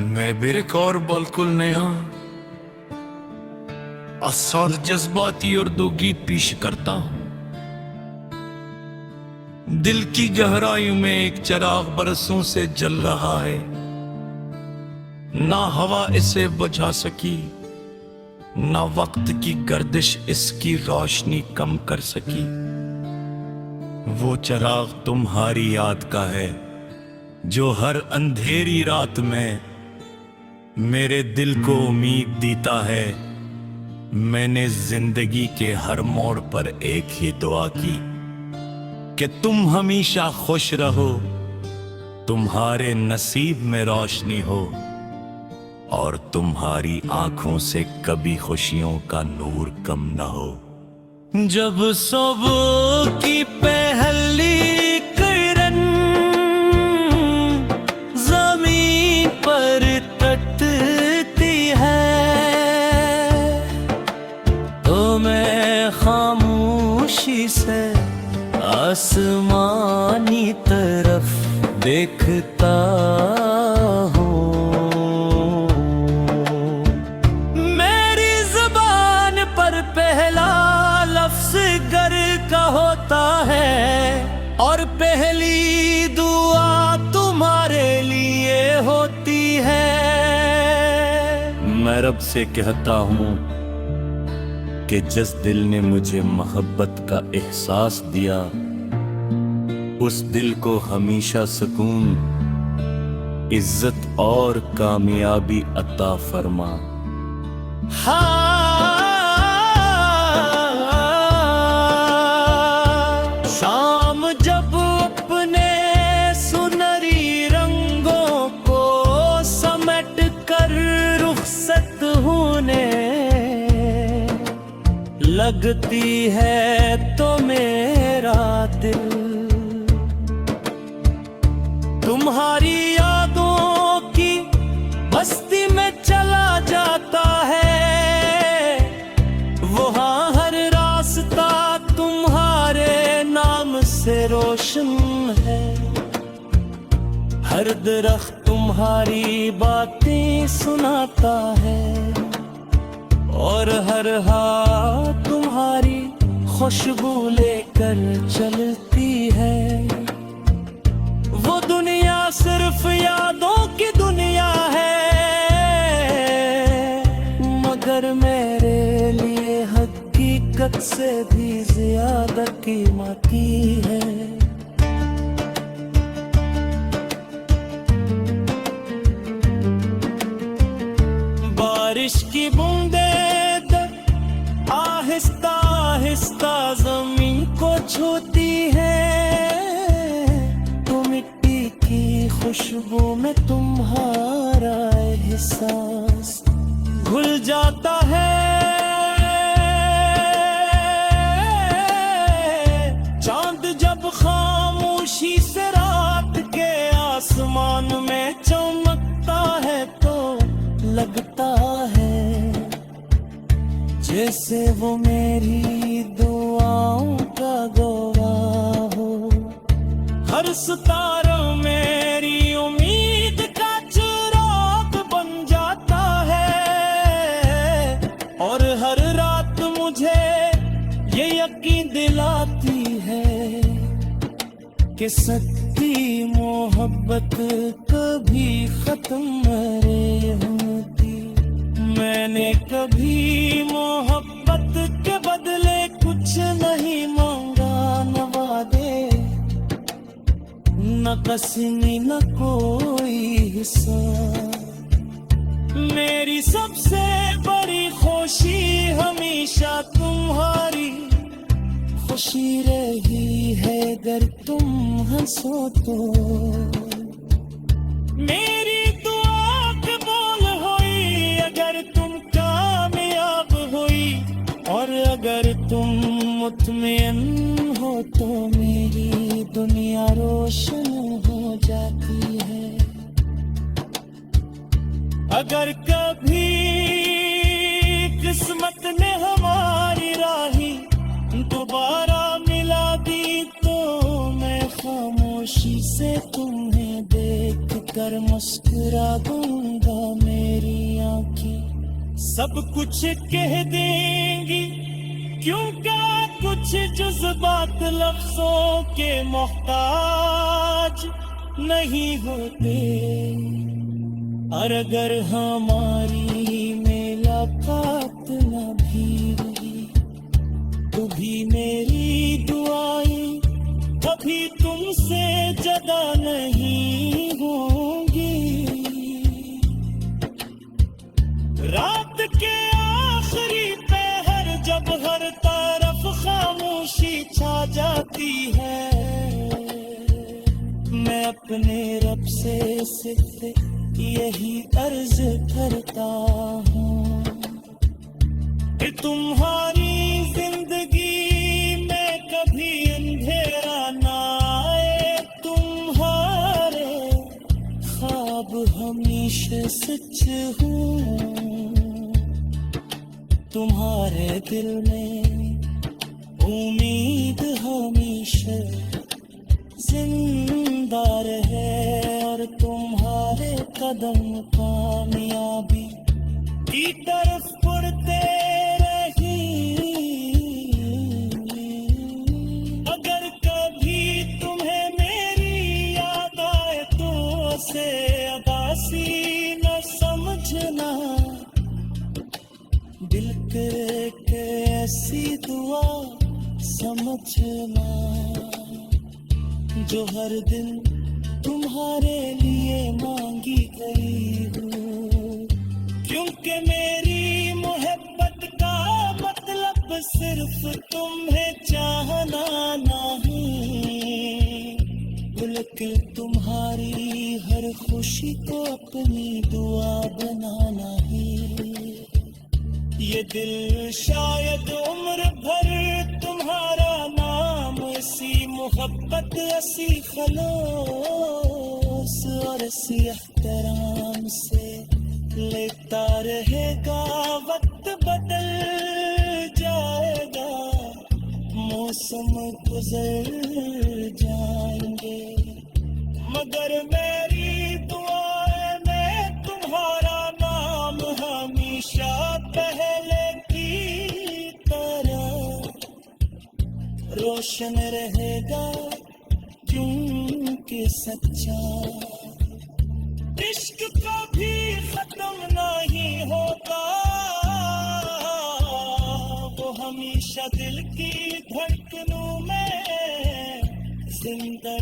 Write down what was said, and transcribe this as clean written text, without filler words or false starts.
मैं बिरक और बिल्कुल नया असर जज्बाती और दो गीत पेश करता हूं। दिल की गहराइयों में एक चिराग बरसों से जल रहा है, ना हवा इसे बुझा सकी, ना वक्त की गर्दिश इसकी रोशनी कम कर सकी। वो चिराग तुम्हारी याद का है जो हर अंधेरी रात में मेरे दिल को उम्मीद देता है। मैंने जिंदगी के हर मोड़ पर एक ही दुआ की कि तुम हमेशा खुश रहो, तुम्हारे नसीब में रोशनी हो और तुम्हारी आंखों से कभी खुशियों का नूर कम न हो। जब सुबह की पहली किरण जमीन पर तटती है तो मैं खामोशी से आसमानी तरफ देखता हूँ। मेरी जुबान पर पहला लफ्ज गर का होता है और पहली दुआ तुम्हारे लिए होती है। मैं रब से कहता हूँ कि जिस दिल ने मुझे मोहब्बत का एहसास दिया, उस दिल को हमेशा सुकून, इज्जत और कामयाबी अता फरमा। शाम जब अपने सुनहरी रंगों को समेट कर रुखसत होने लगती है तो मेरा दिल तुम्हारी यादों की बस्ती में चला जाता है। वहाँ हर रास्ता तुम्हारे नाम से रोशन है, हर दरख्त तुम्हारी बातें सुनाता है और हर हाथ तुम्हारी खुशबू लेकर चलती है। वो दुनिया सिर्फ यादों की दुनिया है, मगर मेरे लिए हकीकत से भी ज्यादा कीमती है। बारिश की बूंदे आहिस्ता आहिस्ता जमीन को छूती है तो मिट्टी की खुशबू में तुम्हारा एहसास घुल जाता है। चांद जब खामोशी से रात के आसमान में चमकता है तो लगता है जैसे वो मेरी दुआओं का गवाह हो। हर सितारा मेरी उम्मीद का चिराग बन जाता है और हर रात मुझे ये यकीन दिलाती है कि सच्ची मोहब्बत कभी खत्म नहीं होती। मैंने कभी मोहब्बत के बदले कुछ नहीं मांगा, न वादे न कसमी न कोई हिसाब। मेरी सबसे बड़ी खुशी हमेशा तुम्हारी खुशी रही है, अगर तुम हंसो तो। मेरी दुआ कबूल हुई अगर तुम कामयाब हुई और अगर तुम मुतमईन हो तो मेरी दुनिया रोशन हो जाती है। अगर कभी किस्मत ने हमारी राही दोबारा मिला दी तो मैं खामोशी से तुम्हें देखता अगर मुस्कुरा दूंगा मेरी आंखें सब कुछ कह देंगी, क्यों क्या कुछ जज्बात लफ्जों के मोहताज नहीं होते। और अगर हमारी मुलाकात न भी हुई तो भी मेरी दुआएं कभी तुमसे जदा नहीं होंगी। रात के आखिरी पहर जब हर तरफ खामोशी छा जाती है, मैं अपने रब से सिर्फ यही अर्ज करता हूँ कि तुम्हारी जिंदगी में कभी अंधेरा ना आए, तुम्हारे ख्वाब हमेशा सच हूँ, तुम्हारे दिल में उम्मीद हमेशा जिंदा रहे, और तुम्हारे कदम कामयाबी की तरफ बढ़ते रही। अगर कभी तुम्हें मेरी याद आए तो उसे अदासी न समझना, दिल के ऐसी दुआ समझना जो हर दिन तुम्हारे लिए मांगी गई हूँ। क्योंकि मेरी मोहब्बत का मतलब सिर्फ तुम्हें चाहना नहीं, बल्कि तुम्हारी हर खुशी को अपनी दुआ बनाना ही। ये दिल शायद उम्र भर तुम्हारा नाम ऐसी मोहब्बत ऐसी खलोस और ऐसी एहतराम से लेता रहेगा। वक्त बदल जाएगा, मौसम गुजर जाएंगे, मगर मेरी दुआ में तुम्हारा नाम हमेशा पहले की तरह रोशन रहेगा, क्योंकि सच्चा इश्क कभी खत्म नहीं होता, वो हमेशा दिल की धड़कनों में जिंदा